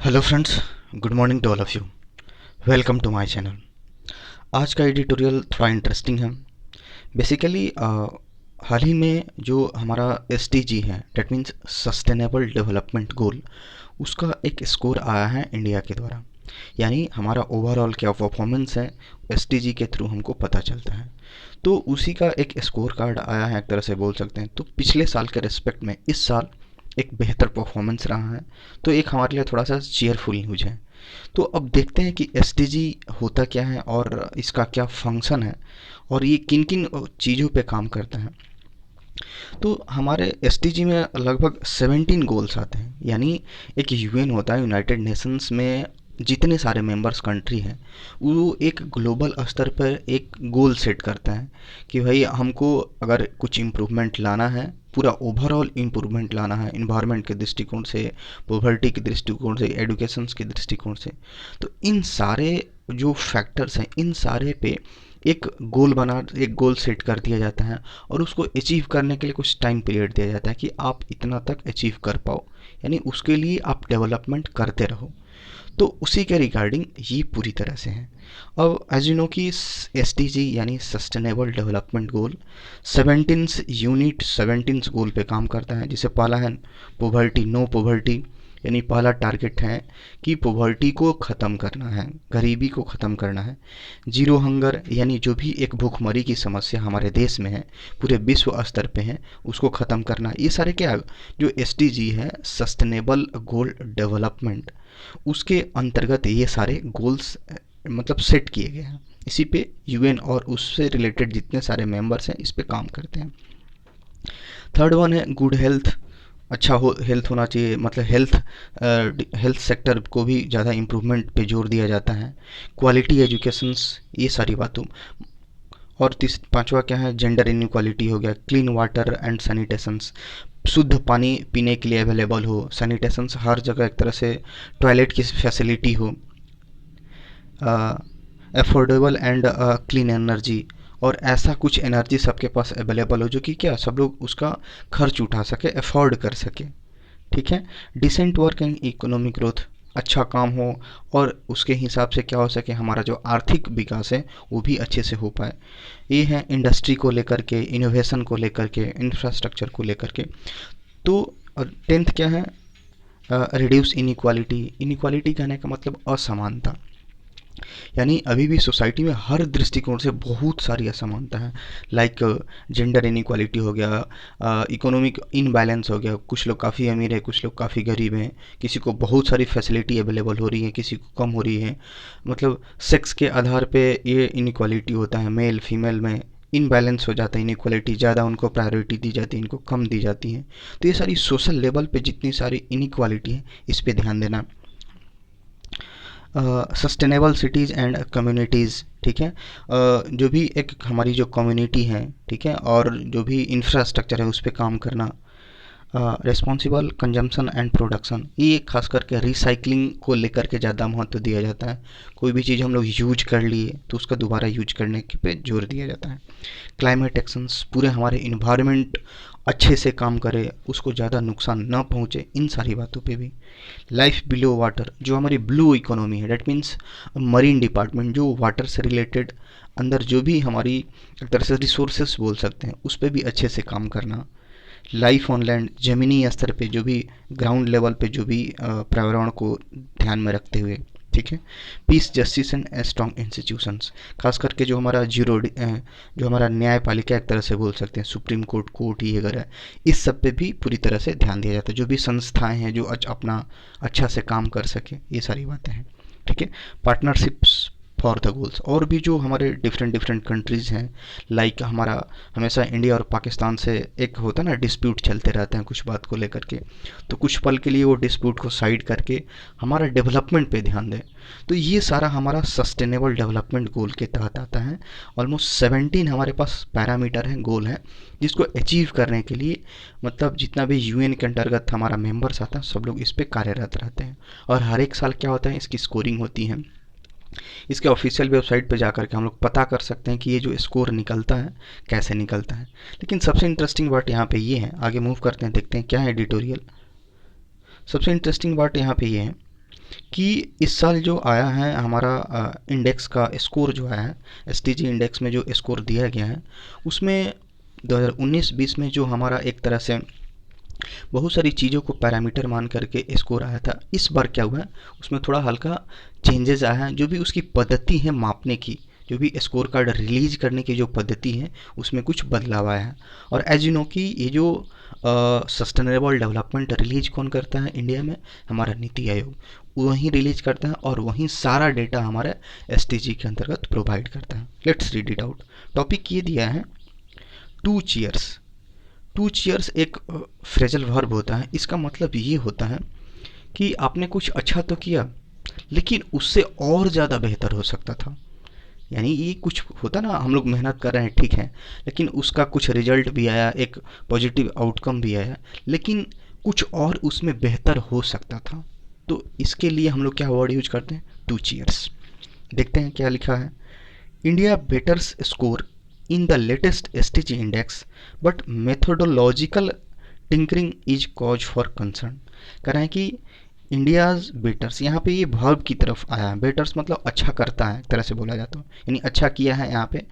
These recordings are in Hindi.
Hello friends, good morning to all of you. Welcome to my channel. आज का एडिटोरियल थोड़ा इंटरेस्टिंग है। बेसिकली हाल ही में जो हमारा एसडीजी है, that means sustainable development goal, उसका एक स्कोर आया है इंडिया के द्वारा। यानी हमारा ओवरऑल क्या परफॉर्मेंस है एसडीजी के थ्रू हमको पता चलता है। तो उसी का एक स्कोर कार्ड आया है, एक तरह से बोल सकते हैं। तो पिछले साल के रिस्पेक्ट में इस साल एक बेहतर परफॉर्मेंस रहा है। तो एक हमारे लिए थोड़ा सा चीयरफुल न्यूज है। तो अब देखते हैं कि एसडीजी होता क्या है और इसका क्या फंक्शन है और ये किन किन चीज़ों पे काम करता है। तो हमारे एसडीजी में लगभग 17 गोल्स आते हैं। यानी एक यूएन होता है, यूनाइटेड नेशंस में जितने सारे मेंबर्स कंट्री हैं वो एक ग्लोबल स्तर पर एक गोल सेट करता है कि भाई हमको अगर कुछ इम्प्रूवमेंट लाना है, पूरा ओवरऑल इम्प्रूवमेंट लाना है, इन्वायरमेंट के दृष्टिकोण से, पॉवर्टी के दृष्टिकोण से, एडुकेशन के दृष्टिकोण से। तो इन सारे जो फैक्टर्स हैं, इन सारे पे एक गोल सेट कर दिया जाता है और उसको अचीव करने के लिए कुछ टाइम पीरियड दिया जाता है कि आप इतना तक अचीव कर पाओ। यानी उसके लिए आप डेवलपमेंट करते रहो। तो उसी के रिगार्डिंग ये पूरी तरह से है। अब एज यू नो कि एस डी जी यानी सस्टेनेबल डेवलपमेंट गोल 17 गोल पे काम करता है। जिसे पहला है पोवर्टी, नो पोवर्टी, यानी पहला टारगेट है कि पोवर्टी को ख़त्म करना है, गरीबी को ख़त्म करना है। जीरो हंगर, यानी जो भी एक भूखमरी की समस्या हमारे देश में है, पूरे विश्व स्तर पे है, उसको ख़त्म करना। ये सारे क्या जो एस डी जी है, सस्टेनेबल गोल डेवलपमेंट, उसके अंतर्गत ये सारे गोल्स मतलब सेट किए गए हैं। इसी पे यूएन और उससे रिलेटेड जितने सारे मेंबर्स हैं इस पे काम करते हैं। थर्ड वन है गुड हेल्थ। अच्छा हो हेल्थ होना चाहिए, मतलब हेल्थ सेक्टर को भी ज़्यादा इम्प्रूवमेंट पे जोर दिया जाता है। क्वालिटी एजुकेशंस, ये सारी बातों। और पांचवा क्या है, जेंडर इनइक्वालिटी हो गया। क्लीन वाटर एंड सैनिटेशंस, शुद्ध पानी पीने के लिए अवेलेबल हो, सैनिटेशंस हर जगह एक तरह से टॉयलेट की फैसिलिटी हो, अफोर्डेबल एंड क्लीन एनर्जी, और ऐसा कुछ एनर्जी सबके पास अवेलेबल हो जो कि क्या सब लोग उसका खर्च उठा सके, अफोर्ड कर सके। ठीक है। Decent work and economic growth, अच्छा काम हो और उसके हिसाब से क्या हो सके, हमारा जो आर्थिक विकास है वो भी अच्छे से हो पाए। ये है इंडस्ट्री को लेकर के, इनोवेशन को लेकर के, इंफ्रास्ट्रक्चर को लेकर के। तो टेंथ क्या है, रिड्यूस इनइक्वालिटी। इनइक्वालिटी कहने का मतलब असमानता। यानी अभी भी सोसाइटी में हर दृष्टिकोण से बहुत सारी असमानता है। लाइक जेंडर इनइक्वालिटी हो गया, इकोनॉमिक इनबैलेंस हो गया, कुछ लोग काफ़ी अमीर है, कुछ लोग काफ़ी गरीब हैं, किसी को बहुत सारी फैसिलिटी अवेलेबल हो रही है, किसी को कम हो रही है। मतलब सेक्स के आधार पे ये इनइक्वालिटी होता है, मेल फीमेल में इनबैलेंस हो जाता है, इनइक्वालिटी ज़्यादा उनको प्रायोरिटी दी जाती है, इनको कम दी जाती है। तो ये सारी सोशल लेवल पे जितनी सारी इनइक्वालिटी है इस पे ध्यान देना। सस्टेनेबल सिटीज़ एंड कम्युनिटीज़, ठीक है। जो भी एक हमारी जो कम्युनिटी है, ठीक है, और जो भी इंफ्रास्ट्रक्चर है उस पर काम करना। रिस्पॉन्सिबल कंजम्पशन एंड प्रोडक्शन, ये खास करके रिसाइकलिंग को लेकर के ज़्यादा महत्व दिया जाता है। कोई भी चीज़ हम लोग यूज कर लिए तो उसका दोबारा यूज करने के पे जोर दिया जाता है। क्लाइमेट एक्शंस, पूरे हमारे इन्वायरमेंट अच्छे से काम करे, उसको ज़्यादा नुकसान ना पहुँचे, इन सारी बातों पे भी। लाइफ बिलो वाटर, जो हमारी ब्लू इकोनॉमी है, डेट मीन्स मरीन डिपार्टमेंट, जो वाटर से रिलेटेड अंदर जो भी हमारी एक तरह से रिसोर्सेस बोल सकते हैं उस पर भी अच्छे से काम करना। लाइफ ऑन लैंड, ज़मीनी स्तर पे जो भी ग्राउंड लेवल पे जो भी पर्यावरण को ध्यान में रखते हुए, ठीक है। Peace, justice and strong institutions, खास करके जो हमारा जो हमारा न्यायपालिका एक तरह से बोल सकते हैं, सुप्रीम कोर्ट, कोर्ट ये वगैरह, इस सब पे भी पूरी तरह से ध्यान दिया जाता है। जो भी संस्थाएं हैं जो अपना अच्छा से काम कर सके, ये सारी बातें हैं। ठीक है। पार्टनरशिप्स फॉर द गोल्स, और भी जो हमारे डिफरेंट डिफरेंट कंट्रीज़ हैं, लाइक हमारा हमेशा इंडिया और पाकिस्तान से एक होता है ना, डिस्प्यूट चलते रहते हैं कुछ बात को लेकर के। तो कुछ पल के लिए वो डिस्प्यूट को साइड करके हमारा डेवलपमेंट पे ध्यान दें। तो ये सारा हमारा सस्टेनेबल डेवलपमेंट गोल के तहत आता है। ऑलमोस्ट 17 हमारे पास पैरामीटर हैं, गोल हैं, जिसको अचीव करने के लिए मतलब जितना भी यूएन के अंतर्गत हमारा मेंबर्स आता है सब लोग इस पर कार्यरत रहते हैं। और हर एक साल क्या होता है, इसकी स्कोरिंग होती है। इसके ऑफिशियल वेबसाइट पे जाकर के हम लोग पता कर सकते हैं कि ये जो स्कोर निकलता है कैसे निकलता है। लेकिन सबसे इंटरेस्टिंग बात यहाँ पे ये है, आगे मूव करते हैं, देखते हैं क्या है एडिटोरियल। सबसे इंटरेस्टिंग बात यहाँ पे ये है कि इस साल जो आया है हमारा इंडेक्स का स्कोर जो आया है, एसटीजी इंडेक्स में जो स्कोर दिया गया है उसमें 2019-20 में जो हमारा एक तरह से बहुत सारी चीज़ों को पैरामीटर मान करके स्कोर आया था, इस बार क्या हुआ है उसमें थोड़ा हल्का चेंजेस आया है। जो भी उसकी पद्धति है मापने की, जो भी स्कोर कार्ड रिलीज करने की जो पद्धति है उसमें कुछ बदलाव आया है। और एज यू नो कि ये जो सस्टेनेबल डेवलपमेंट रिलीज कौन करता है इंडिया में, हमारा नीति आयोग वहीं रिलीज करता है और वहीं सारा डेटा हमारे एसटीजी के अंतर्गत प्रोवाइड करता है। Let's read it out. Topic ये दिया है टू चीयर्स। टू चीयर्स एक फ्रेजल वर्ब होता है। इसका मतलब ये होता है कि आपने कुछ अच्छा तो किया लेकिन उससे और ज़्यादा बेहतर हो सकता था। यानी ये कुछ होता ना, हम लोग मेहनत कर रहे हैं ठीक है, लेकिन उसका कुछ रिजल्ट भी आया, एक पॉजिटिव आउटकम भी आया, लेकिन कुछ और उसमें बेहतर हो सकता था। तो इसके लिए हम लोग क्या वर्ड यूज करते हैं, टू चीयर्स। देखते हैं क्या लिखा है। India बेटर्स score in the latest SDG index, but methodological tinkering is cause for concern। कह रहे हैं कि इंडियाज बेटर्स, यहाँ पे ये वर्ब की तरफ आया है। बेटर्स मतलब अच्छा करता है, एक तरह से बोला जाता है, यानी अच्छा किया है। यहाँ पे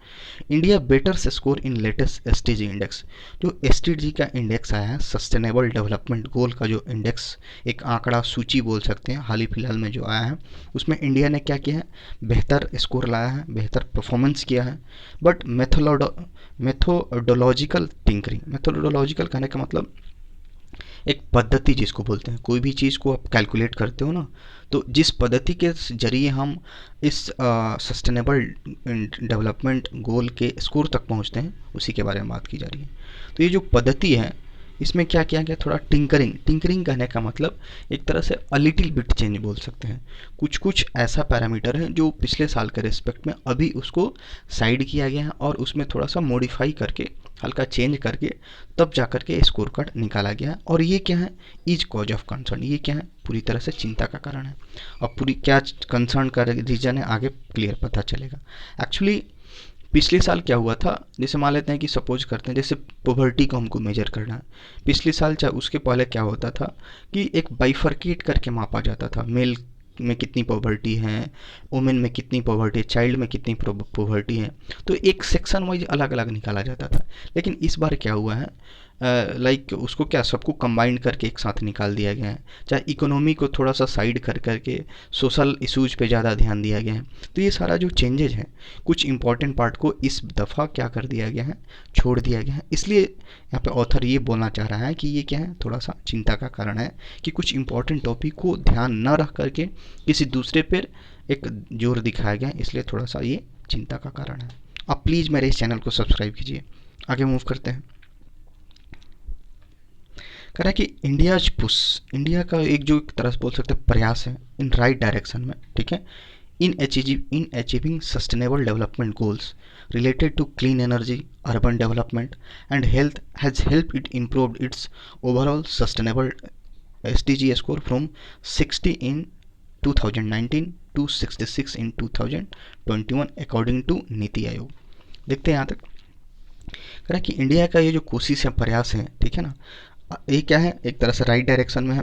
India बेटर्स score in latest STG index. जो एसटीजी का इंडेक्स आया है, सस्टेनेबल डेवलपमेंट गोल का जो इंडेक्स, एक आंकड़ा सूची बोल सकते हैं, हाल ही फिलहाल में जो आया है, उसमें इंडिया ने क्या किया है, बेहतर स्कोर लाया है, बेहतर परफॉर्मेंस किया है। बट मेथोडोलॉजिकल टिंकरिंग, मेथोडोलॉजिकल कहने का मतलब एक पद्धति जिसको बोलते हैं, कोई भी चीज़ को आप कैलकुलेट करते हो ना, तो जिस पद्धति के जरिए हम इस सस्टेनेबल डेवलपमेंट गोल के स्कोर तक पहुंचते हैं, उसी के बारे में बात की जा रही है। तो ये जो पद्धति है इसमें क्या किया गया, थोड़ा टिंकरिंग। टिंकरिंग कहने का मतलब एक तरह से अ लिटिल बिट चेंज बोल सकते हैं। कुछ कुछ ऐसा पैरामीटर है जो पिछले साल के रिस्पेक्ट में अभी उसको साइड किया गया है और उसमें थोड़ा सा मॉडिफाई करके, हल्का चेंज करके तब जा कर के स्कोर कार्ड निकाला गया है। और ये क्या है, इज कॉज ऑफ कंसर्न। ये क्या है, पूरी तरह से चिंता का कारण है। अब पूरी क्या कंसर्न का रीजन है आगे क्लियर पता चलेगा। एक्चुअली पिछले साल क्या हुआ था, जैसे मान लेते हैं कि सपोज करते हैं जैसे पॉवर्टी को हमको मेजर करना है। पिछले साल चाहे उसके पहले क्या होता था कि एक बाइफर्केट करके मापा जाता था, मेल में कितनी पॉवर्टी है, वुमेन में कितनी पॉवर्टी है, चाइल्ड में कितनी पॉवर्टी है, तो एक सेक्शन वाइज अलग अलग निकाला जाता था। लेकिन इस बार क्या हुआ है, लाइक उसको क्या सबको कंबाइंड करके एक साथ निकाल दिया गया है। चाहे इकोनॉमी को थोड़ा सा साइड कर करके सोशल इशूज़ पे ज़्यादा ध्यान दिया गया है। तो ये सारा जो चेंजेज है, कुछ इंपॉर्टेंट पार्ट को इस दफ़ा क्या कर दिया गया है, छोड़ दिया गया है। इसलिए यहाँ पे ऑथर ये बोलना चाह रहा है कि ये क्या है, थोड़ा सा चिंता का कारण है कि कुछ इंपॉर्टेंट टॉपिक को ध्यान न रख करके किसी दूसरे पर एक जोर दिखाया गया, इसलिए थोड़ा सा ये चिंता का कारण है। आप प्लीज़ मेरे इस चैनल को सब्सक्राइब कीजिए। आगे मूव करते हैं। कह रहा है कि इंडियाज पुश, इंडिया का एक जो एक तरह से बोल सकते हैं प्रयास है इन राइट डायरेक्शन में, ठीक है, in achieving sustainable development goals related to clean energy, urban development and health has helped it improve its overall sustainable SDG score from 60 in 2019 to 66 in 2021 according to NITI Aayog. देखते हैं यहाँ तक। कह रहा है कि इंडिया का ये जो कोशिश है, प्रयास है, ठीक है ना, ये क्या है, एक तरह से राइट डायरेक्शन में है।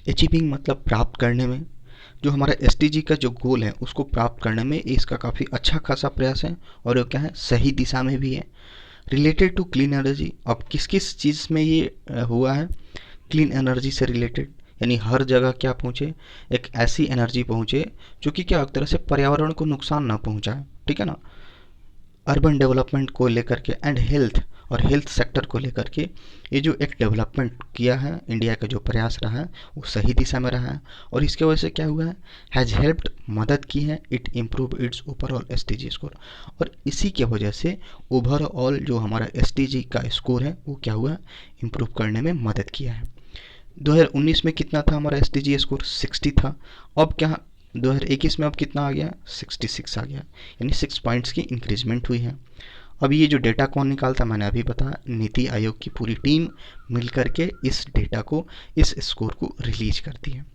अचीविंग मतलब प्राप्त करने में, जो हमारा एसडीजी का जो गोल है उसको प्राप्त करने में इसका काफ़ी अच्छा खासा प्रयास है और ये क्या है, सही दिशा में भी है। रिलेटेड टू क्लीन एनर्जी, अब किस किस चीज़ में ये हुआ है, क्लीन एनर्जी से रिलेटेड, यानी हर जगह क्या पहुँचे, एक ऐसी एनर्जी पहुँचे जो कि क्या एक तरह से पर्यावरण को नुकसान ना पहुँचाए, ठीक है ना। अर्बन डेवलपमेंट को लेकर के एंड हेल्थ, और हेल्थ सेक्टर को लेकर के ये जो एक डेवलपमेंट किया है, इंडिया का जो प्रयास रहा है वो सही दिशा में रहा है। और इसके वजह से क्या हुआ है, हैज़ हेल्प्ड, मदद की है, it improve it's overall SDG score, और इसी की वजह से ओवरऑल जो हमारा एसडीजी का स्कोर है वो क्या हुआ, इम्प्रूव करने में मदद किया है। 2019 में कितना था हमारा एसडीजी स्कोर, 60 था। अब क्या 2021 में अब कितना आ गया, 66 आ गया, यानी 6 पॉइंट्स की इंक्रीजमेंट हुई है। अब ये जो डेटा कौन निकालता, मैंने अभी बताया, नीति आयोग की पूरी टीम मिल करके इस डेटा को, इस स्कोर को रिलीज करती है।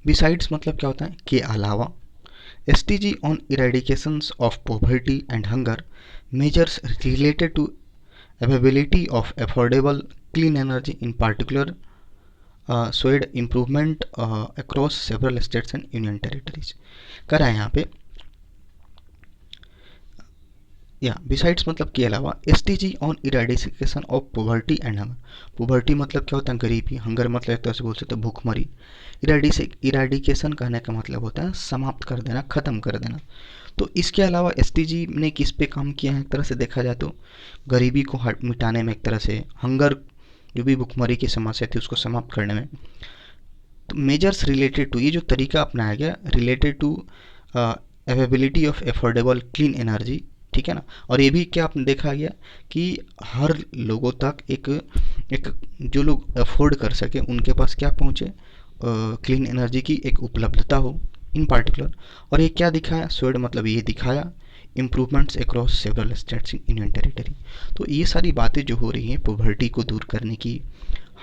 बिसाइड्स मतलब क्या होता है, के अलावा, SDG on eradications of poverty and hunger measures related to availability of affordable clean energy in particular showed improvement across several states and union territories. करा है यहाँ पे या बिसाइड्स मतलब के अलावा SDG on eradication of poverty and hunger. Poverty मतलब क्या होता है? गरीबी. हंगर मतलब एक तरह से बोल सकते हैं भूखमरी. इरेडिकेशन कहने का मतलब होता है समाप्त कर देना, ख़त्म कर देना. तो इसके अलावा एसटीजी ने किस पे काम किया है? एक तरह से देखा जाए तो गरीबी को मिटाने में, एक तरह से हंगर जो भी भूखमरी की समस्या थी उसको समाप्त करने में. तो मेजर्स रिलेटेड टू, ये जो तरीका अपनाया गया related to availability of affordable clean energy, ठीक है ना. और ये भी क्या आपने देखा गया कि हर लोगों तक एक जो लोग अफोर्ड कर सके उनके पास क्या पहुँचे, क्लीन एनर्जी की एक उपलब्धता हो इन पार्टिकुलर. और ये क्या दिखाया? स्वेड मतलब ये दिखाया improvements across several states in union territory. तो ये सारी बातें जो हो रही हैं पोवर्टी को दूर करने की,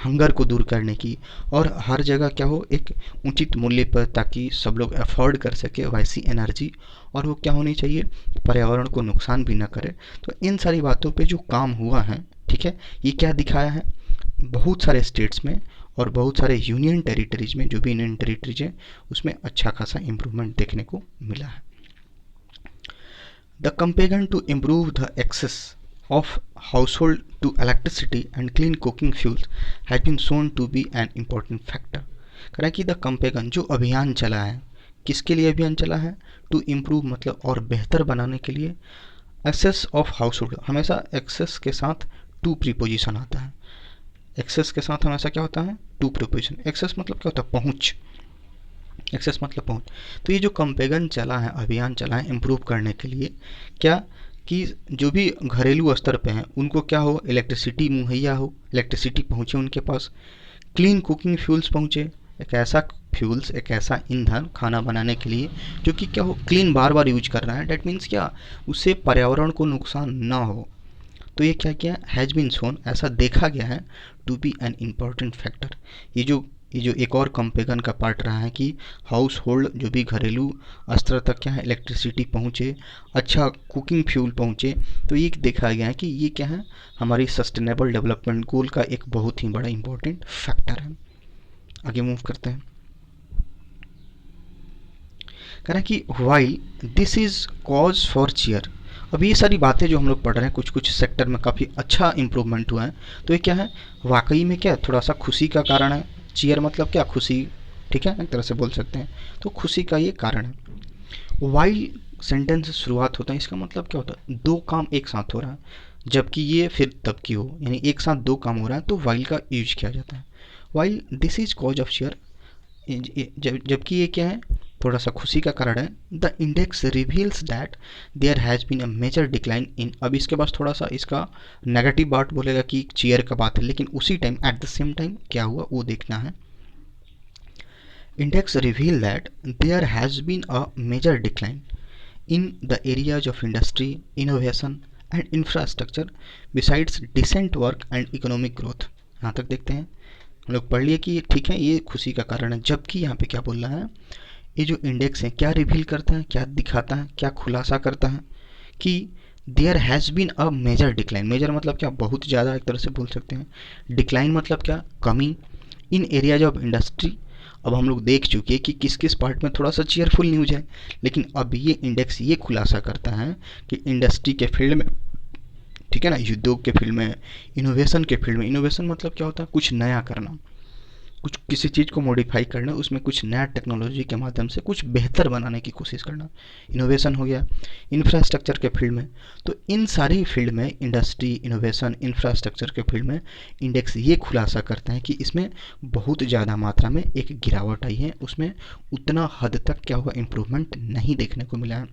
हंगर को दूर करने की, और हर जगह क्या हो एक उचित मूल्य पर ताकि सब लोग अफोर्ड कर सके वैसी एनर्जी, और वो क्या होनी चाहिए पर्यावरण को नुकसान भी ना करे. तो इन सारी बातों पे जो काम हुआ है, ठीक है, ये क्या दिखाया है बहुत सारे स्टेट्स में और बहुत सारे यूनियन टेरिटरीज में, जो भी यूनियन टेरिटरीज है उसमें अच्छा खासा इम्प्रूवमेंट देखने को मिला है. The campaign to improve the access of household to electricity and clean cooking fuels has been shown to be an important factor. करें कि द कंपेगन जो अभियान चला है, किसके लिए अभियान चला है? टू इम्प्रूव मतलब और बेहतर बनाने के लिए. एक्सेस ऑफ हाउस होल्ड, हमेशा एक्सेस के साथ टू प्रीपोजिशन आता है. एक्सेस के साथ हमेशा क्या होता है? To preposition. एक्सेस मतलब क्या होता है? पहुँच. एक्सेस मतलब पहुँच. तो ये जो कंपेगन चला है, अभियान चला है इम्प्रूव करने के लिए, क्या कि जो भी घरेलू स्तर पे हैं उनको क्या हो, इलेक्ट्रिसिटी मुहैया हो, इलेक्ट्रिसिटी पहुँचे उनके पास, क्लीन कुकिंग फ्यूल्स पहुँचे, एक ऐसा फ्यूल्स, एक ऐसा ईंधन खाना बनाने के लिए जो कि क्या हो क्लीन बार बार यूज कर रहा है. डेट मीन्स क्या, उससे पर्यावरण को नुकसान ना हो. तो ये क्या किया? हैज़ बीन शोन, ऐसा देखा गया है to be an important factor. ये जो एक और कंपेगन का पार्ट रहा है कि हाउस होल्ड जो भी घरेलू स्तर तक क्या है इलेक्ट्रिसिटी पहुँचे, अच्छा कुकिंग फ्यूल पहुँचे. तो ये देखा गया है कि ये क्या है हमारी सस्टेनेबल डेवलपमेंट गोल का एक बहुत ही बड़ा इंपॉर्टेंट फैक्टर है. आगे मूव करते हैं. कह रहे हैं कि while this is cause for cheer. अब ये सारी बातें जो हम लोग पढ़ रहे हैं, कुछ कुछ सेक्टर में काफ़ी अच्छा इम्प्रूवमेंट हुआ है. तो ये क्या है वाकई में क्या थोड़ा सा खुशी का कारण है. चीयर मतलब क्या? खुशी, ठीक है, एक तरह से बोल सकते हैं. तो खुशी का ये कारण है. वाइल सेंटेंस से शुरुआत होता है, इसका मतलब क्या होता है? दो काम एक साथ हो रहा है, जबकि ये फिर तब की हो, यानी एक साथ दो काम हो रहा है तो वाइल का यूज किया जाता है. While this is cause of cheer, जबकि ये क्या है थोड़ा सा खुशी का कारण है. The index reveals that there has been a major decline in. अब इसके पास थोड़ा सा इसका नेगेटिव बात बोलेगा कि चीयर का बात है, लेकिन उसी time at the same time क्या हुआ वो देखना है. Index reveal that there has been a major decline in the areas of industry, innovation and infrastructure besides decent work and economic growth. यहाँ तक देखते हैं, हम लोग पढ़ लिए कि ठीक है ये खुशी का कारण है. जबकि यहाँ पे क्या बोल रहा है, ये जो इंडेक्स है क्या रिवील करता है, क्या दिखाता है, क्या खुलासा करता है कि there has been a major decline. Major मतलब क्या? बहुत ज़्यादा, एक तरह से बोल सकते हैं. डिक्लाइन मतलब क्या? कमी. इन एरियाज ऑफ इंडस्ट्री, अब हम लोग देख चुके हैं कि किस किस पार्ट में थोड़ा सा चीयरफुल न्यूज है, लेकिन अब ये इंडेक्स ये खुलासा करता है कि इंडस्ट्री के फील्ड में, ठीक है ना, उद्योग के फील्ड में, इनोवेशन के फील्ड में. इनोवेशन मतलब क्या होता है? कुछ नया करना, कुछ किसी चीज़ को मॉडिफाई करना, उसमें कुछ नया टेक्नोलॉजी के माध्यम से कुछ बेहतर बनाने की कोशिश करना, इनोवेशन हो गया. इंफ्रास्ट्रक्चर के फील्ड में, तो इन सारी फील्ड में इंडस्ट्री, इनोवेशन, इंफ्रास्ट्रक्चर के फील्ड में इंडेक्स ये खुलासा करता है कि इसमें बहुत ज़्यादा मात्रा में एक गिरावट आई है, उसमें उतना हद तक क्या हुआ इम्प्रूवमेंट नहीं देखने को मिला है.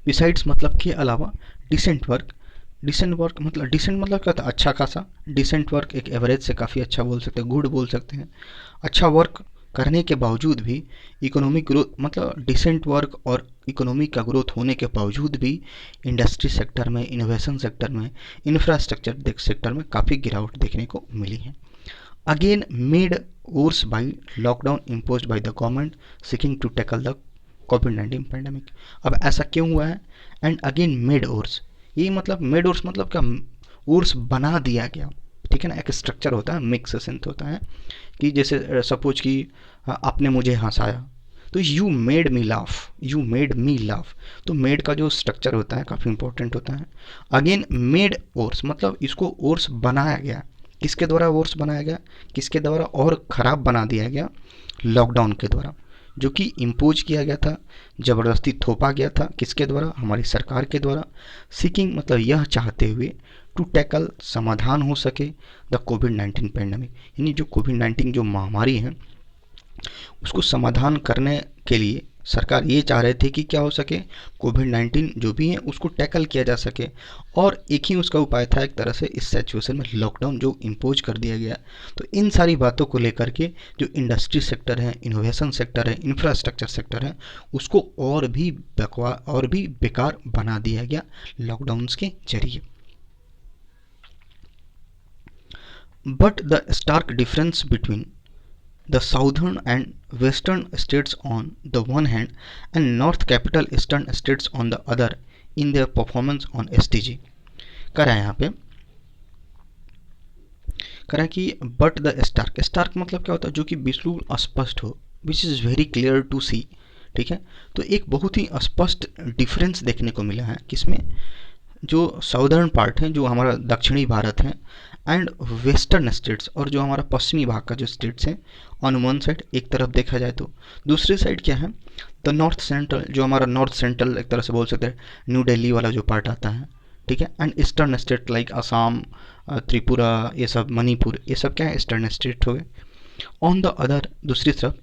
बिसाइड्स मतलब के अलावा डिसेंट वर्क. डिसेंट वर्क मतलब, डिसेंट मतलब क्या होता है? अच्छा खासा. डिसेंट वर्क एक एवरेज से काफ़ी अच्छा बोल सकते हैं, गुड बोल सकते हैं. अच्छा वर्क करने के बावजूद भी इकोनॉमिक ग्रोथ, मतलब डिसेंट वर्क और इकोनॉमी का ग्रोथ होने के बावजूद भी इंडस्ट्री सेक्टर में, इनोवेशन सेक्टर में, इंफ्रास्ट्रक्चर सेक्टर में काफ़ी गिरावट देखने को मिली है. Again made worse by lockdown impose by the government seeking to tackle the कोविड-19 पैंडेमिक. अब ऐसा क्यों हुआ है? एंड अगेन मेड वर्स, ये मतलब मेड वर्स मतलब क्या? वर्स बना दिया गया, ठीक है ना। एक स्ट्रक्चर होता है, मिक्स सेंस होता है कि जैसे सपोज कि आपने मुझे हंसाया, तो you made me laugh, you made me laugh. तो मेड का जो स्ट्रक्चर होता है काफ़ी इंपॉर्टेंट होता है। अगेन मेड ओर्स, मतलब इसको ओर्स बनाया गया, किसके द्वारा ओर्स बनाया गया, किसके द्वारा और ख़राब बना दिया गया, लॉकडाउन के द्वारा, जो कि इम्पोज किया गया था, ज़बरदस्ती थोपा गया था, किसके द्वारा, हमारी सरकार के द्वारा। सीकिंग मतलब यह चाहते हुए, टू टैकल समाधान हो सके द कोविड-19 पैंडमिक, यानी जो कोविड-19 जो महामारी है उसको समाधान करने के लिए सरकार ये चाह रहे थे कि क्या हो सके, कोविड-19 जो भी है उसको टैकल किया जा सके। और एक ही उसका उपाय था एक तरह से इस सिचुएशन में, लॉकडाउन जो इम्पोज कर दिया गया। तो इन सारी बातों को लेकर के जो इंडस्ट्री सेक्टर है, इनोवेशन सेक्टर है, इंफ्रास्ट्रक्चर सेक्टर है, उसको और भी बेकार बना दिया गया लॉकडाउन्स के जरिए। But the stark difference between the southern and western states on the one hand and north capital eastern states on the other in their performance on SDG करा है यहाँ पे, करा कि बट द स्टार्क, स्टार्क मतलब क्या होता है, जो कि बिल्कुल स्पष्ट हो, which is very clear to see. ठीक है, तो एक बहुत ही स्पष्ट डिफरेंस देखने को मिला है किसमें, जो साउदर्न पार्ट है, जो हमारा दक्षिणी भारत है, एंड वेस्टर्न स्टेट्स, और जो हमारा पश्चिमी भाग का जो स्टेट्स है, ऑन वन साइड एक तरफ देखा जाए तो, दूसरी साइड क्या है, द नॉर्थ सेंट्रल, जो हमारा नॉर्थ सेंट्रल एक तरह से बोल सकते हैं, न्यू दिल्ली वाला जो पार्ट आता है। ठीक है, and eastern state like Assam, Tripura, ये सब, मणिपुर, ये सब क्या है, ईस्टर्न स्टेट हो गए। ऑन द अदर, दूसरी तरफ,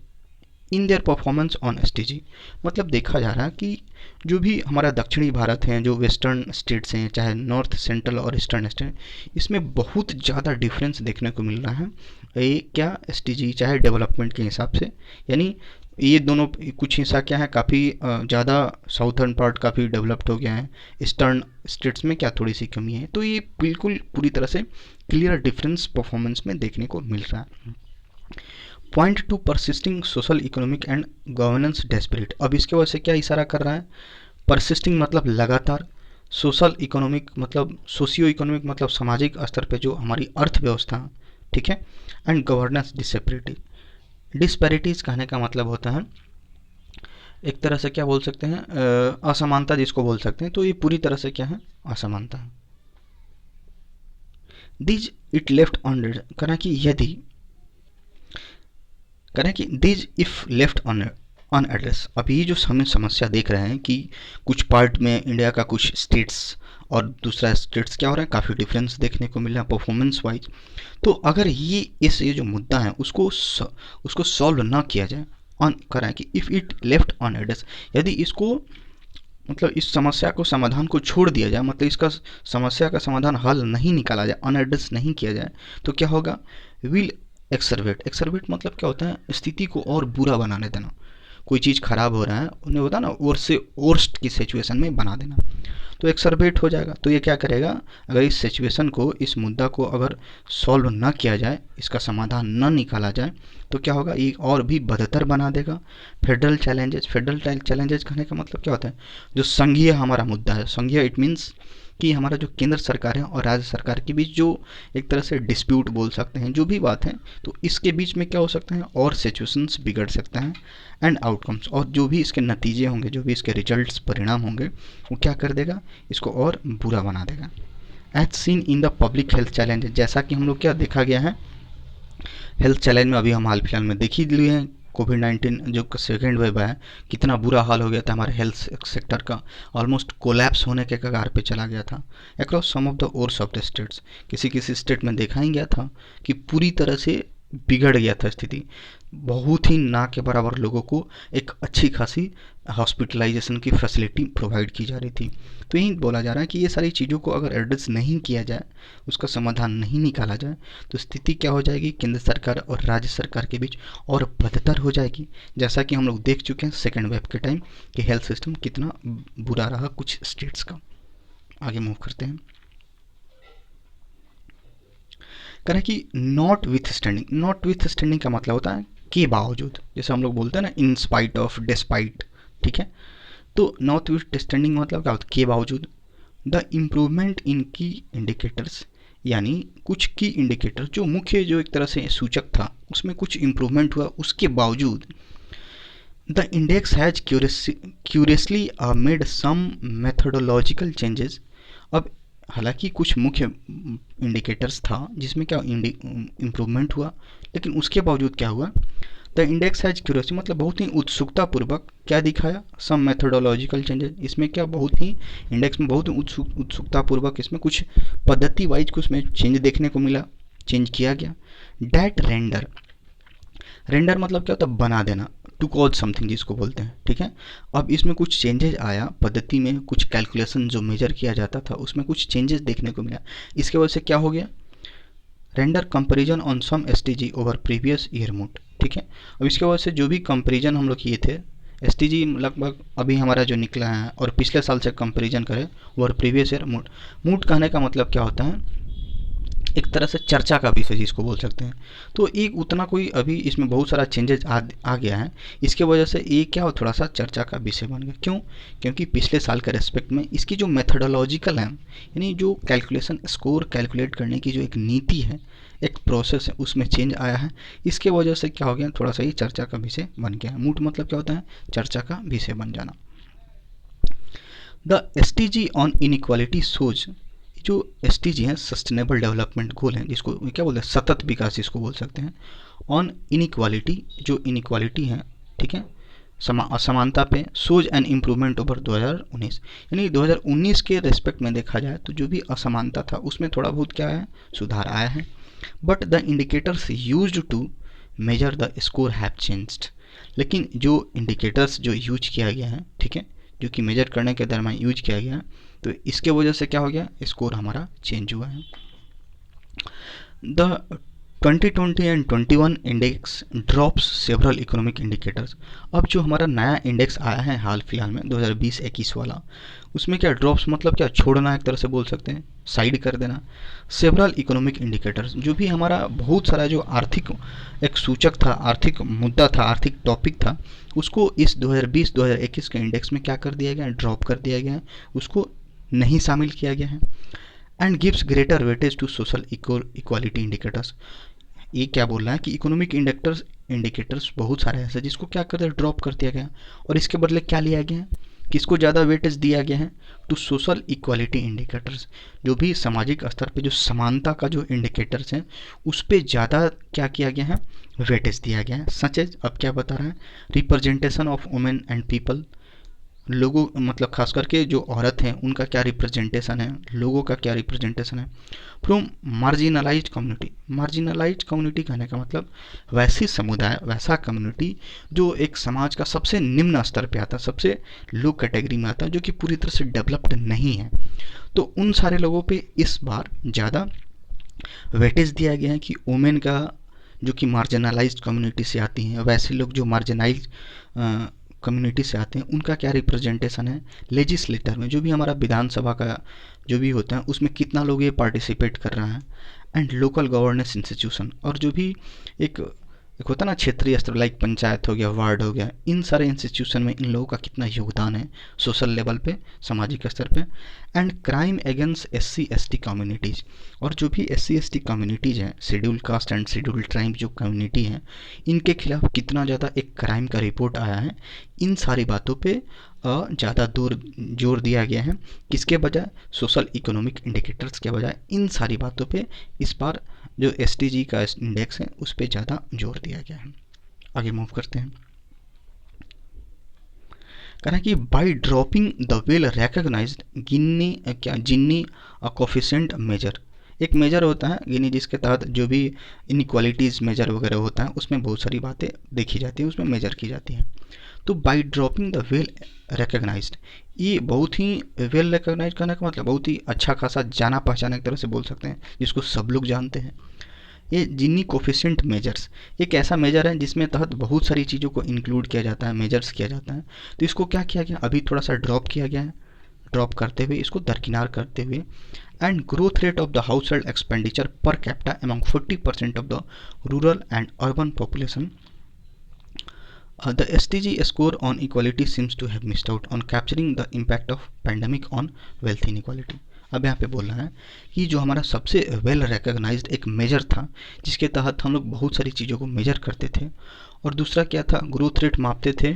in their performance on STG, मतलब देखा जा रहा है कि जो भी हमारा दक्षिणी भारत है, जो वेस्टर्न स्टेट्स हैं, चाहे नॉर्थ सेंट्रल और ईस्टर्न स्टेट, इसमें बहुत ज़्यादा डिफरेंस देखने को मिल रहा है। ये क्या, एसटीजी चाहे डेवलपमेंट के हिसाब से, यानी ये दोनों कुछ हिस्सा क्या है, काफ़ी ज़्यादा साउथर्न पार्ट काफ़ी डेवलप्ड हो गया है, ईस्टर्न स्टेट्स में क्या थोड़ी सी कमी है। तो ये बिल्कुल पूरी तरह से क्लियर डिफरेंस परफॉर्मेंस में देखने को मिल रहा है। Point two persisting social economic and governance desperate, अब इसके वजह से क्या इशारा कर रहा है, परसिस्टिंग मतलब लगातार, सोशल इकोनॉमिक मतलब सोशियो इकोनॉमिक मतलब सामाजिक स्तर पे जो हमारी अर्थव्यवस्था, ठीक है, एंड गवर्नेंस डिसेपरेटी, डिस्पैरिटीज़ कहने का मतलब होता है एक तरह से क्या बोल सकते हैं, असमानता जिसको बोल सकते हैं। तो ये पूरी तरह से क्या है, असमानता है। दिज इट लेफ्ट ऑन, करें कि यदि, करें कि these if left on address, अब ये जो हम समस्या देख रहे हैं कि कुछ पार्ट में इंडिया का कुछ स्टेट्स और दूसरा स्टेट्स क्या हो रहा है, काफ़ी डिफरेंस देखने को मिल रहा है परफॉर्मेंस वाइज। तो अगर ये जो मुद्दा है उसको सॉल्व ना किया जाए, ऑन करें कि if it left on address, यदि इसको मतलब इस समस्या को समाधान को छोड़ दिया जाए, मतलब इसका समस्या का समाधान हल नहीं निकाला जाए, अनएड्रेस नहीं किया जाए, तो क्या होगा, विल एक्सरवेट, एक्सरवेट मतलब क्या होता है, स्थिति को और बुरा बनाने देना, कोई चीज़ खराब हो रहा है उन्हें होता है ना, और से वर्स्ट की सिचुएशन में बना देना, तो एक्सरवेट हो जाएगा। तो ये क्या करेगा, अगर इस सिचुएशन को, इस मुद्दा को अगर सॉल्व ना किया जाए, इसका समाधान न निकाला जाए, तो क्या होगा, ये और भी बदतर बना देगा। फेडरल चैलेंजेस कहने का मतलब क्या होता है, जो संघीय हमारा मुद्दा है, संघीय इट मीन्स कि हमारा जो केंद्र सरकार है और राज्य सरकार के बीच जो एक तरह से डिस्प्यूट बोल सकते हैं, जो भी बात है, तो इसके बीच में क्या हो सकते हैं, और सिचुएशंस बिगड़ सकते हैं, एंड आउटकम्स, और जो भी इसके नतीजे होंगे, जो भी इसके रिजल्ट्स परिणाम होंगे, वो क्या कर देगा, इसको और बुरा बना देगा। As seen in the public health challenge, जैसा कि हम लोग क्या देखा गया है, हेल्थ चैलेंज में अभी हम हाल फिलहाल में देख ही लिए हैं, कोविड-19 जो सेकेंड वेव है, कितना बुरा हाल हो गया था हमारे हेल्थ सेक्टर का, ऑलमोस्ट कोलैप्स होने के कगार पे चला गया था across some of the others of the states. किसी किसी स्टेट में देखा ही गया था कि पूरी तरह से बिगड़ गया था स्थिति, बहुत ही ना के बराबर लोगों को एक अच्छी खासी हॉस्पिटलाइजेशन की फैसिलिटी प्रोवाइड की जा रही थी। तो यही बोला जा रहा है कि ये सारी चीज़ों को अगर एड्रेस नहीं किया जाए, उसका समाधान नहीं निकाला जाए, तो स्थिति क्या हो जाएगी, केंद्र सरकार और राज्य सरकार के बीच और बदतर हो जाएगी, जैसा कि हम लोग देख चुके हैं सेकेंड वेव के टाइम कि हेल्थ सिस्टम कितना बुरा रहा कुछ स्टेट्स का। आगे मूव करते हैं, करें कि नॉट विथ स्टैंडिंग का मतलब होता है के बावजूद, जैसे हम लोग बोलते हैं ना, इन स्पाइट ऑफ, डिस्पाइट, ठीक है। तो नॉट विथ स्टैंडिंग मतलब क्या होता है, के बावजूद, द इम्प्रूवमेंट इन की इंडिकेटर्स यानी कुछ की इंडिकेटर जो मुख्य जो एक तरह से सूचक था उसमें कुछ इम्प्रूवमेंट हुआ, उसके बावजूद the index has curiously made some methodological changes. अब हालांकि कुछ मुख्य इंडिकेटर्स था जिसमें क्या इम्प्रूवमेंट हुआ, लेकिन उसके बावजूद क्या हुआ, द इंडेक्स हैज क्यूरियोसिटी मतलब बहुत ही उत्सुकता पूर्वक क्या दिखाया, सम मेथोडोलॉजिकल चेंजेस, इसमें क्या बहुत ही इंडेक्स में बहुत ही उत्सुकता पूर्वक इसमें कुछ पद्धति वाइज कुछ में चेंज देखने को मिला, चेंज किया गया। डैट रेंडर, रेंडर मतलब क्या होता है, बना देना, टू कॉज समथिंग जिसको बोलते हैं, ठीक है। अब इसमें कुछ चेंजेस आया पद्धति में, कुछ कैलकुलेशन जो मेजर किया जाता था उसमें कुछ चेंजेस देखने को मिला। इसके वजह से क्या हो गया, render comparison on some SDG over previous year mode, ठीक है। अब इसके वजह से जो भी कंपेरिजन हम लोग किए थे, एसटीजी लगभग अभी हमारा जो निकला है और पिछले साल से कंपेरिजन करें over previous year mode, mood कहने का मतलब क्या होता है, एक तरह से चर्चा का विषय जिसको बोल सकते हैं। तो एक उतना कोई अभी इसमें बहुत सारा चेंजेस आ गया है, इसके वजह से ये क्या हो, थोड़ा सा चर्चा का विषय बन गया। क्यों, क्योंकि पिछले साल के रेस्पेक्ट में इसकी जो मेथडोलॉजिकल है, यानी जो कैलकुलेशन स्कोर कैलकुलेट करने की जो एक नीति है, एक प्रोसेस है, उसमें चेंज आया है। इसके वजह से क्या हो गया, थोड़ा सा ये चर्चा का विषय बन गया है। मूड मतलब क्या होता है, चर्चा का विषय बन जाना। द एसटीजी ऑन इनइक्वालिटी सोज, जो एसटीजी है सस्टेनेबल डेवलपमेंट गोल है, जिसको क्या बोलते हैं, सतत विकास जिसको बोल सकते हैं, ऑन इनइक्वालिटी, जो इनइक्वालिटी है, ठीक है, असमानता पे, सोज एंड इम्प्रूवमेंट ओवर 2019, यानी 2019 के रेस्पेक्ट में देखा जाए तो जो भी असमानता था उसमें थोड़ा बहुत क्या है, सुधार आया है। But the indicators used to measure the score have changed, लेकिन जो इंडिकेटर्स जो यूज किया गया है, ठीक है, जो कि मेजर करने के दरमियान यूज किया गया है, तो इसके वजह से क्या हो गया, स्कोर हमारा चेंज हुआ है। The 2020 and 21 index drops several economic indicators. अब जो हमारा नया इंडेक्स आया है हाल फिलहाल में 2020-21 वाला, उसमें क्या ड्रॉप्स मतलब क्या, छोड़ना एक तरह से बोल सकते हैं, साइड कर देना। सेवरल इकोनॉमिक इंडिकेटर्स, जो भी हमारा बहुत सारा जो आर्थिक एक सूचक था, आर्थिक मुद्दा था, आर्थिक टॉपिक था, उसको इस 2020-2021 के इंडेक्स में क्या कर दिया गया है, ड्रॉप कर दिया गया है, उसको नहीं शामिल किया गया है। And gives greater weightage to social equality indicators, ये क्या बोल रहा है कि इकोनॉमिक इंडिकेटर्स बहुत सारे ऐसे जिसको क्या करते हैं, ड्रॉप कर दिया गया, और इसके बदले क्या लिया गया है, किसको ज़्यादा वेटेज दिया गया है, टू सोशल इक्वालिटी इंडिकेटर्स, जो भी सामाजिक स्तर पे जो समानता का जो इंडिकेटर्स हैं उस पर ज़्यादा क्या किया गया है, वेटेज दिया गया है। सच है, अब क्या बता रहा है, representation of women and people, लोगों मतलब खास करके जो औरत हैं उनका क्या रिप्रेजेंटेशन है, लोगों का क्या रिप्रेजेंटेशन है, from marginalised community. Marginalised community कहने का मतलब वैसी समुदाय, वैसा कम्युनिटी जो एक समाज का सबसे निम्न स्तर पे आता है, सबसे लो कैटेगरी में आता है, जो कि पूरी तरह से डेवलप्ड नहीं है। तो उन सारे लोगों पे इस बार ज़्यादा वेटेज दिया गया है कि वुमेन का, जो कि मार्जिनलाइज्ड कम्युनिटी से आती हैं, वैसे लोग जो मार्जिनाइज कम्युनिटी से आते हैं उनका क्या रिप्रेजेंटेशन है लेजिस्लेटर में, जो भी हमारा विधानसभा का जो भी होता है उसमें कितना लोग ये पार्टिसिपेट कर रहे हैं। एंड लोकल गवर्नेंस इंस्टीट्यूशन, और जो भी एक होता है ना क्षेत्रीय स्तर, लाइक पंचायत हो गया, वार्ड हो गया, इन सारे इंस्टीट्यूशन में इन लोगों का कितना योगदान है सोशल लेवल पे, सामाजिक स्तर पे। And crime against SC/ST communities, और जो भी SC/ST कम्युनिटीज़ हैं, schedule caste and schedule tribe जो कम्युनिटी हैं, इनके खिलाफ कितना ज़्यादा एक क्राइम का रिपोर्ट आया है, इन सारी बातों पे ज़्यादा जोर दिया गया है। किसके बजाय, सोशल इकोनॉमिक इंडिकेटर्स के बजाय इन सारी बातों पे इस बार जो STG का इंडेक्स है उस पर ज़्यादा जोर दिया गया है। आगे मूव करते हैं। कह कि by dropping the well recognised Gini coefficient measure, एक मेजर होता है गिनी जिसके तहत जो भी इनइक्वालिटीज़ मेजर वगैरह होता है उसमें बहुत सारी बातें देखी जाती हैं, उसमें मेजर की जाती हैं। तो by dropping the well recognised, ये बहुत ही वेल रिकग्नाइज करने का मतलब बहुत ही अच्छा खासा जाना पहचाना एक तरह से बोल सकते हैं, जिसको सब लोग जानते हैं। ये जिनी कोफिशिएंट मेजर्स एक ऐसा मेजर है जिसमें तहत बहुत सारी चीज़ों को इंक्लूड किया जाता है, मेजर्स किया जाता है। तो इसको क्या किया गया, अभी थोड़ा सा ड्रॉप किया गया है, ड्रॉप करते हुए इसको दरकिनार करते हुए। And growth rate of the house hold expenditure per capita among 40% of the rural and urban population. The SDG score on equality seems to have missed out on capturing the impact of pandemic on wealth inequality. अब यहाँ पे बोल रहा है कि जो हमारा सबसे वेल रिकॉग्नाइज्ड एक मेजर था जिसके तहत हम लोग बहुत सारी चीज़ों को मेजर करते थे, और दूसरा क्या था, ग्रोथ रेट मापते थे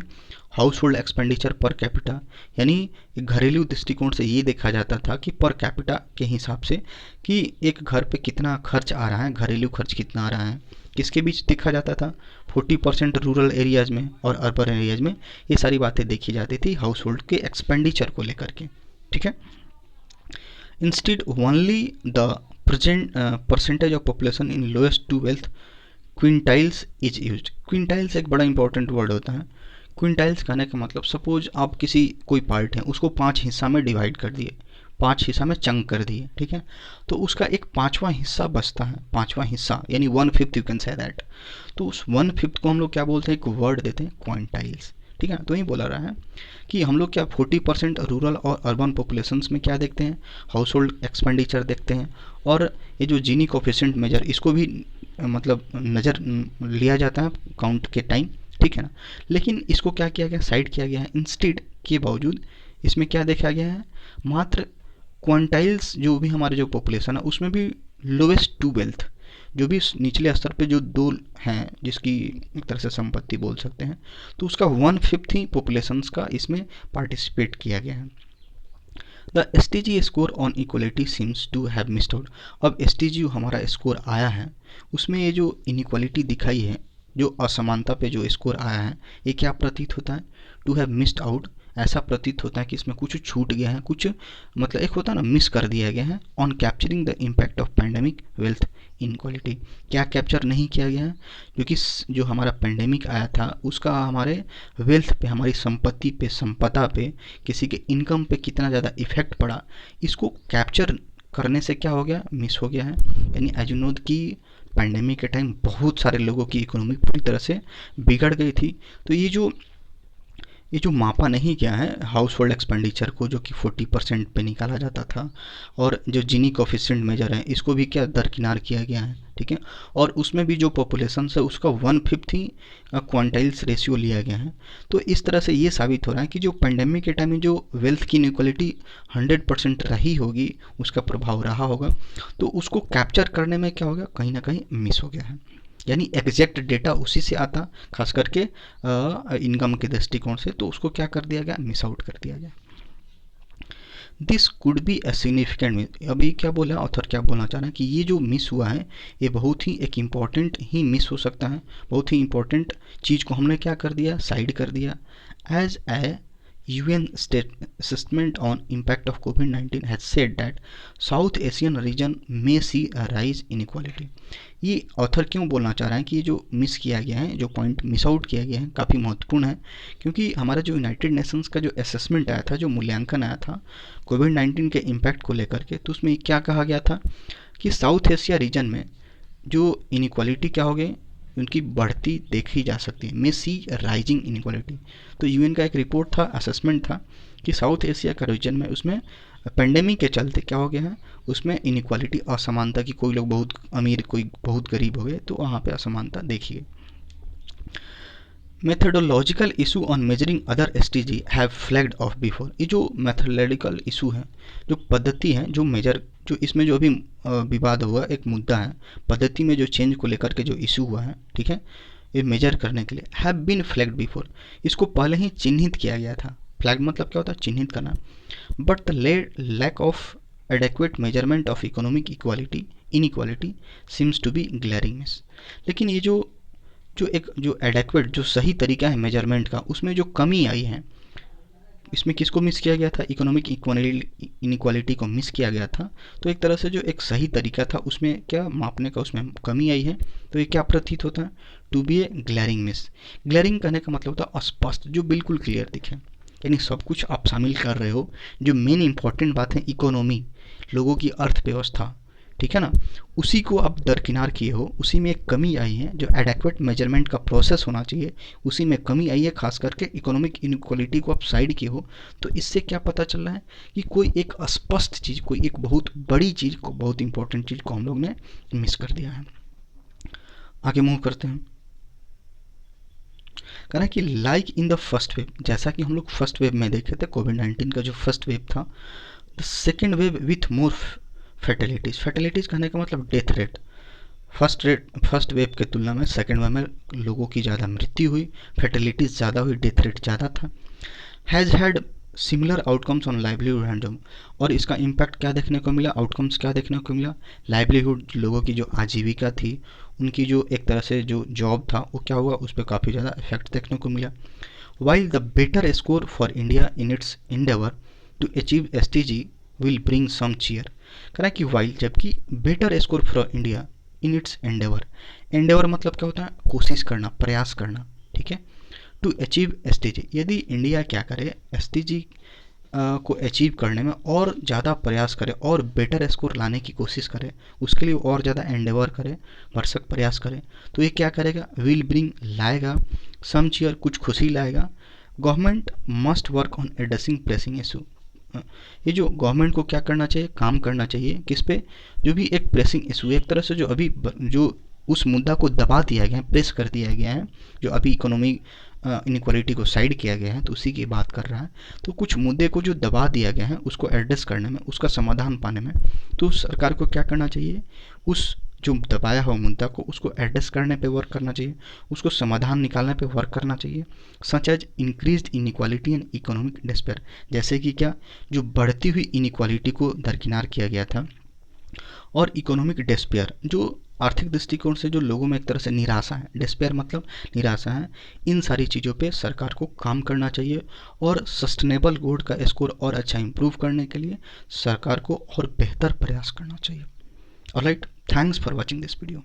house hold expenditure per capita, यानी घरेलू दृष्टिकोण से ये देखा जाता था कि पर कैपिटा के हिसाब से कि एक घर पे कितना खर्च आ रहा है, घरेलू खर्च कितना आ रहा है, किसके बीच देखा जाता था, 40% रूरल एरियाज़ में और अर्बन एरियाज़ में। ये सारी बातें देखी जाती थी हाउस होल्ड के एक्सपेंडिचर को लेकर के, ठीक है। Instead only the present percentage of population in lowest to wealth quintiles is use. Quintiles एक बड़ा इंपॉर्टेंट वर्ड होता है। क्विंटाइल्स कहने का मतलब, सपोज आप किसी कोई पार्ट है उसको 5 हिस्सा में डिवाइड कर दिए, 5 हिस्सा में चंक कर दिए, ठीक है, तो उसका एक 5वां हिस्सा बचता है, 5वां हिस्सा यानी 1/5 यू कैन से दैट। तो उस 1/5 को हम लोग क्या बोलते हैं, एक वर्ड देते हैं क्विंटाइल्स, ठीक है। तो ये बोला रहा है कि हम लोग क्या 40% रूरल और अर्बन पॉपुलेशंस में क्या देखते हैं, हाउस होल्ड एक्सपेंडिचर देखते हैं, और ये जो जीनी कोफिशिएंट मेजर इसको भी मतलब नज़र लिया जाता है काउंट के टाइम, ठीक है ना। लेकिन इसको क्या किया गया, साइड किया गया है, इंस्टेड के बावजूद इसमें क्या देखा गया है, मात्र क्वांटाइल्स जो भी हमारे जो पॉपुलेशन है उसमें भी लोवेस्ट टू वेल्थ, जो भी निचले स्तर पे जो दो हैं जिसकी एक तरह से संपत्ति बोल सकते हैं, तो उसका 1/5 ही पॉपुलेशंस का इसमें पार्टिसिपेट किया गया है। The SDG score on equality seems to have missed out. अब SDG हमारा स्कोर आया है उसमें ये जो इनइक्वालिटी दिखाई है, जो असमानता पे जो स्कोर आया है, ये क्या प्रतीत होता है, टू हैव मिस्ड आउट, ऐसा प्रतीत होता है कि इसमें कुछ छूट गया है, कुछ मतलब एक होता है ना मिस कर दिया गया है। On capturing the impact of pandemic wealth inequality, क्या कैप्चर नहीं किया गया है, क्योंकि जो हमारा पेंडेमिक आया था उसका हमारे वेल्थ पे, हमारी संपत्ति पे, संपदा पे, किसी के इनकम पे कितना ज़्यादा इफेक्ट पड़ा, इसको कैप्चर करने से क्या हो गया, मिस हो गया है। यानी एज यू नो कि पैंडेमिक के टाइम बहुत सारे लोगों की इकोनॉमी पूरी तरह से बिगड़ गई थी, तो ये जो मापा नहीं गया है हाउस होल्ड एक्सपेंडिचर को, जो कि 40% पे निकाला जाता था, और जो जीनी कोफिशिएंट मेजर है इसको भी क्या दरकिनार किया गया है, ठीक है, और उसमें भी जो पॉपुलेशन है उसका 1/5 ही क्वांटाइल्स रेशियो लिया गया है। तो इस तरह से ये साबित हो रहा है कि जो पेंडेमिक के टाइम में जो वेल्थ की इनइक्वालिटी 100% रही होगी, उसका प्रभाव रहा होगा, तो उसको कैप्चर करने में क्या हो गया, कहीं ना कहीं मिस हो गया है। यानी एग्जैक्ट डेटा उसी से आता, खास करके इनकम के दृष्टिकोण से, तो उसको क्या कर दिया गया, मिस आउट कर दिया गया। This could be a significant miss. अभी क्या बोला ऑथर, क्या बोलना चाह रहे हैं कि ये जो मिस हुआ है ये बहुत ही एक इम्पॉर्टेंट ही मिस हो सकता है, बहुत ही इम्पॉर्टेंट चीज़ को हमने क्या कर दिया, साइड कर दिया। As a UN assessment on impact of COVID-19 has said that South Asian region may see a rise in inequality। ये ऑथर क्यों बोलना चाह रहा है कि ये जो मिस किया गया है, जो पॉइंट मिस आउट किया गया है, काफ़ी महत्वपूर्ण है, क्योंकि हमारा जो यूनाइटेड नेशंस का जो असेसमेंट आया था, जो मूल्यांकन आया था कोविड-19 के इम्पैक्ट को लेकर के, तो उसमें क्या कहा गया था कि साउथ एशिया रीजन में जो इनइक्वालिटी क्या हो गई, उनकी बढ़ती देखी जा सकती है, मे सी राइजिंग इनइक्वालिटी। तो UN का एक रिपोर्ट था, असेसमेंट था कि साउथ एशिया का रीजन में उसमें पेंडेमिक के चलते क्या हो गया है, उसमें इनइक्वालिटी, असमानता की, कोई लोग बहुत अमीर कोई बहुत गरीब हो गए, तो वहाँ पे असमानता देखी गई। Methodological issue on measuring other SDG have flagged of before. ये जो मेथडोलॉजिकल इशू है, जो पद्धति है, जो मेजर, जो इसमें जो अभी विवाद हुआ, एक मुद्दा है पद्धति में जो चेंज को लेकर के जो इशू हुआ है, ठीक है, ये मेजर करने के लिए, हैव बीन फ्लैग्ड बिफोर, इसको पहले ही चिन्हित किया गया था। फ्लैग मतलब क्या होता है, चिन्हित करना। But the lack of adequate measurement of economic equality inequality seems to be glaring miss. लेकिन ये जो एडेक्वेट, जो सही तरीका है मेजरमेंट का, उसमें जो कमी आई है, इसमें किसको मिस किया गया था, इकोनॉमिक इनइक्वालिटी को मिस किया गया था। तो एक तरह से जो एक सही तरीका था उसमें क्या मापने का, उसमें कमी आई है। तो ये क्या प्रतीत होता है, to be a glaring miss. Glaring कहने का मतलब होता है अस्पष्ट, जो बिल्कुल क्लियर दिखे, यानी सब कुछ आप शामिल कर रहे हो, जो मेन इंपॉर्टेंट बात है इकोनॉमी, लोगों की अर्थव्यवस्था, ठीक है ना, उसी को आप दरकिनार किए हो, उसी में एक कमी आई है। जो एडेक्वेट मेजरमेंट का प्रोसेस होना चाहिए उसी में कमी आई है, खास करके इकोनॉमिक इनइक्वालिटी को आप साइड किए हो। तो इससे क्या पता चल रहा है कि कोई एक स्पष्ट चीज़, कोई एक बहुत बड़ी चीज़ को, बहुत इंपॉर्टेंट चीज़ को हम लोग ने मिस कर दिया है। आगे मूव करते हैं। कह रहा है कि like in the first wave, जैसा कि हम लोग फर्स्ट वेव में देखे थे, कोविड-19 का जो फर्स्ट वेव था, the second wave with more fatalities, fatalities कहने का मतलब डेथ रेट, फर्स्ट वेव के तुलना में सेकेंड वेव में लोगों की ज़्यादा मृत्यु हुई, फर्टिलिटीज़ ज़्यादा हुई, डेथ रेट ज़्यादा था। Has had similar outcomes on livelihood and job, और इसका इम्पैक्ट क्या देखने को मिला, आउटकम्स क्या देखने को मिला, लाइवलीहुड, लोगों की जो आजीविका थी, उनकी जो एक तरह से जो जॉब था वो क्या हुआ, उस पर काफ़ी ज़्यादा इफेक्ट देखने को मिला। While the better score for India in its endeavour to achieve SDG will bring some cheer, करा कि वाइल, जबकि better score for India in its endeavour, endeavour मतलब क्या होता है, कोशिश करना, प्रयास करना, ठीक है, टू अचीव एसटीजी, यदि इंडिया क्या करे, एसटीजी को अचीव करने में और ज़्यादा प्रयास करे और बेटर स्कोर लाने की कोशिश करे, उसके लिए और ज़्यादा एंडेवर करे, भरसक प्रयास करे, तो ये क्या करेगा, विल ब्रिंग, लाएगा, सम चीयर, कुछ खुशी लाएगा। Government must work on addressing pressing issue, ये जो गवर्नमेंट को क्या करना चाहिए, काम करना चाहिए किस पे, जो भी एक प्रेसिंग इशू, एक तरह से जो अभी जो उस मुद्दा को दबा दिया गया है, प्रेस कर दिया गया है, जो अभी इकोनॉमिक इनक्वालिटी को साइड किया गया है, तो उसी की बात कर रहा है। तो कुछ मुद्दे को जो दबा दिया गया है उसको एड्रेस करने में, उसका समाधान पाने में, तो सरकार को क्या करना चाहिए, उस जो दबाया हुआ मुद्दा को उसको एड्रेस करने पे वर्क करना चाहिए, उसको समाधान निकालने पे वर्क करना चाहिए। Such as increased inequality and economic despair, जैसे कि क्या, जो बढ़ती हुई इनइक्वालिटी को दरकिनार किया गया था, और इकोनॉमिक डिस्पेयर, जो आर्थिक दृष्टिकोण से जो लोगों में एक तरह से निराशा है, डिस्पेयर मतलब निराशा है, इन सारी चीज़ों पे सरकार को काम करना चाहिए, और सस्टेनेबल ग्रोथ का स्कोर और अच्छा इंप्रूव करने के लिए सरकार को और बेहतर प्रयास करना चाहिए। Alright, thanks for watching this video.